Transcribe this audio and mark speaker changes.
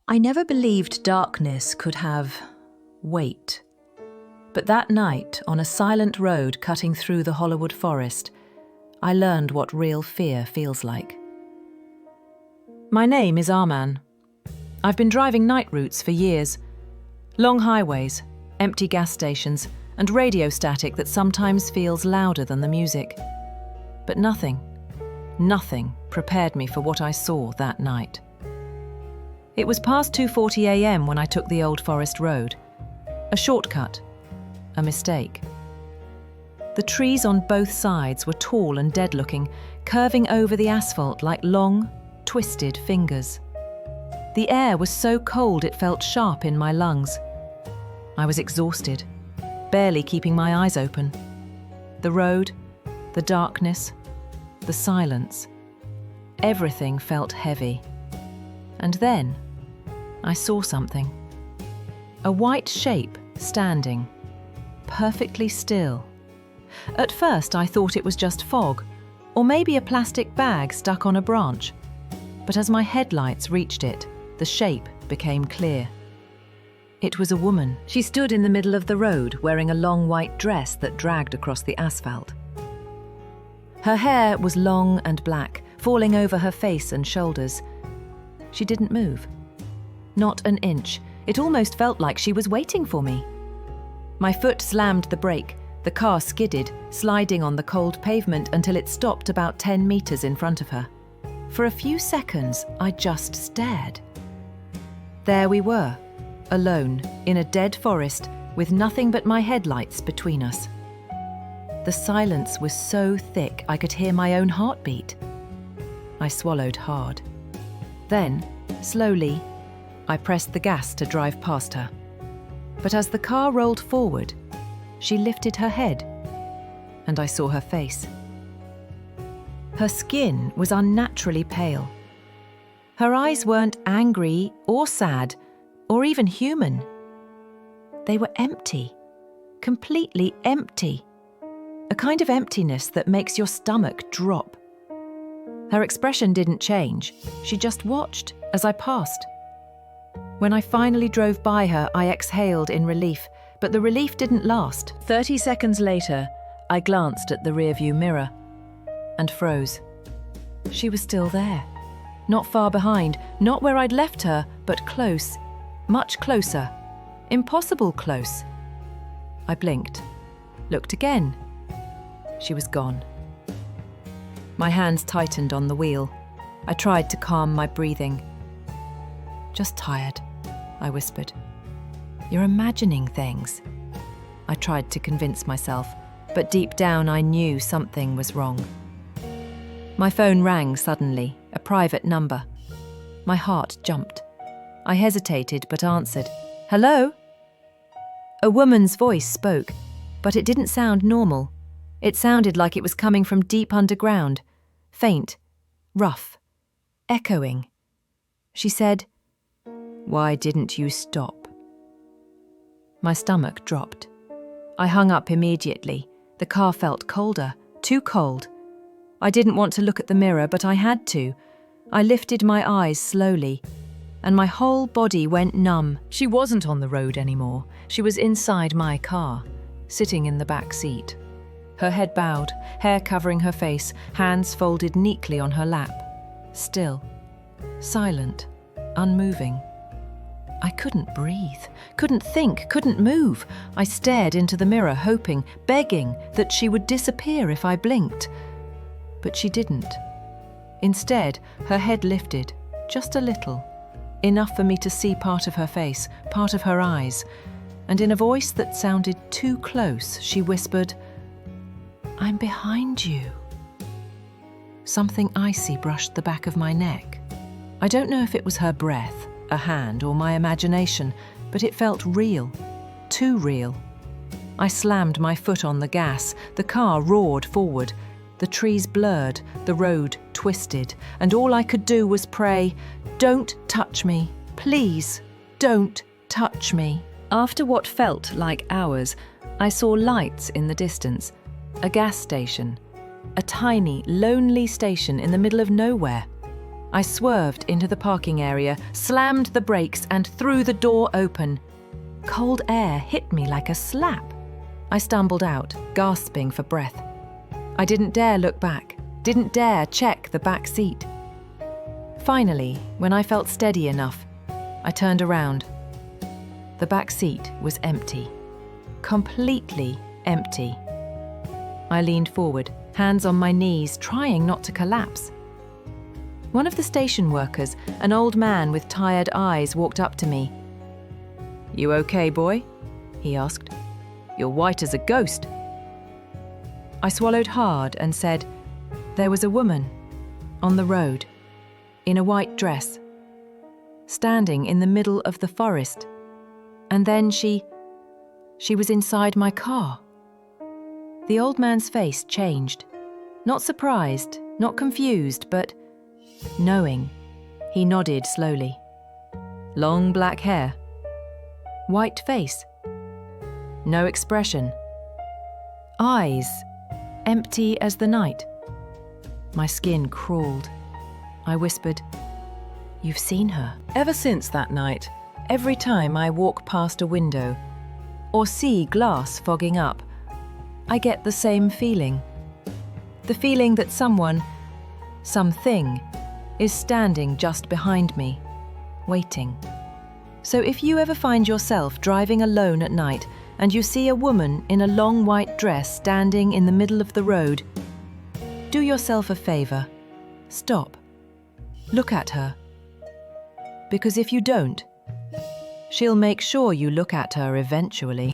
Speaker 1: I never believed darkness could have weight. But that night, on a silent road cutting through the Hollywood forest, I learned what real fear feels like. My name is Arman. I've been driving night routes for years. Long highways, empty gas stations, and radio static that sometimes feels louder than the music. But nothing prepared me for what I saw that night. It was past 2:40 a.m. when I took the Old Forest Road. A shortcut. A mistake. The trees on both sides were tall and dead-looking, curving over the asphalt like long, twisted fingers. The air was so cold it felt sharp in my lungs. I was exhausted, barely keeping my eyes open. The road, the darkness, the silence. Everything felt heavy. And then I saw something. A white shape standing, perfectly still. At first I thought it was just fog, or maybe a plastic bag stuck on a branch. But as my headlights reached it, the shape became clear. It was a woman. She stood in the middle of the road, wearing a long white dress that dragged across the asphalt. Her hair was long and black, falling over her face and shoulders. She didn't move. Not an inch. It almost felt like she was waiting for me. My foot slammed the brake. The car skidded, sliding on the cold pavement until it stopped about 10 meters in front of her. For a few seconds, I just stared. There we were, alone, in a dead forest, with nothing but my headlights between us. The silence was so thick I could hear my own heartbeat. I swallowed hard. Then, slowly, I pressed the gas to drive past her. But as the car rolled forward, she lifted her head, and I saw her face. Her skin was unnaturally pale. Her eyes weren't angry or sad or even human. They were empty, completely empty. A kind of emptiness that makes your stomach drop. Her expression didn't change. She just watched as I passed. When I finally drove by her, I exhaled in relief, but the relief didn't last. 30 seconds later, I glanced at the rearview mirror and froze. She was still there. Not far behind, not where I'd left her, but close, much closer, impossible close. I blinked, looked again. She was gone. My hands tightened on the wheel. I tried to calm my breathing. Just tired, I whispered. You're imagining things. I tried to convince myself, but deep down I knew something was wrong. My phone rang suddenly, a private number. My heart jumped. I hesitated but answered. Hello? A woman's voice spoke, but it didn't sound normal. It sounded like it was coming from deep underground, faint, rough, echoing. She said, "Why didn't you stop?" My stomach dropped. I hung up immediately. The car felt colder, too cold. I didn't want to look at the mirror, but I had to. I lifted my eyes slowly, and my whole body went numb. She wasn't on the road anymore. She was inside my car, sitting in the back seat. Her head bowed, hair covering her face, hands folded neatly on her lap. Still, silent, unmoving. I couldn't breathe, couldn't think, couldn't move. I stared into the mirror, hoping, begging that she would disappear if I blinked. But she didn't. Instead, her head lifted, just a little, enough for me to see part of her face, part of her eyes, and in a voice that sounded too close, she whispered, "I'm behind you." Something icy brushed the back of my neck. I don't know if it was her breath, a hand, or my imagination, but it felt real, too real. I slammed my foot on the gas. The car roared forward. The trees blurred, the road twisted, and all I could do was pray, "Don't touch me. Please, don't touch me." After what felt like hours, I saw lights in the distance. A gas station. A tiny, lonely station in the middle of nowhere. I swerved into the parking area, slammed the brakes, and threw the door open. Cold air hit me like a slap. I stumbled out, gasping for breath. I didn't dare look back, didn't dare check the back seat. Finally, when I felt steady enough, I turned around. The back seat was empty. Completely empty. I leaned forward, hands on my knees, trying not to collapse. One of the station workers, an old man with tired eyes, walked up to me. "You okay, boy?" he asked. "You're white as a ghost." I swallowed hard and said, "There was a woman on the road, in a white dress, standing in the middle of the forest, and then she was inside my car." The old man's face changed. Not surprised, not confused, but knowing. He nodded slowly. Long black hair. White face. No expression. Eyes, empty as the night. My skin crawled. I whispered, "You've seen her." Ever since that night, every time I walk past a window or see glass fogging up, I get the same feeling. The feeling that someone, something, is standing just behind me, waiting. So if you ever find yourself driving alone at night and you see a woman in a long white dress standing in the middle of the road, do yourself a favor. Stop. Look at her. Because if you don't, she'll make sure you look at her eventually.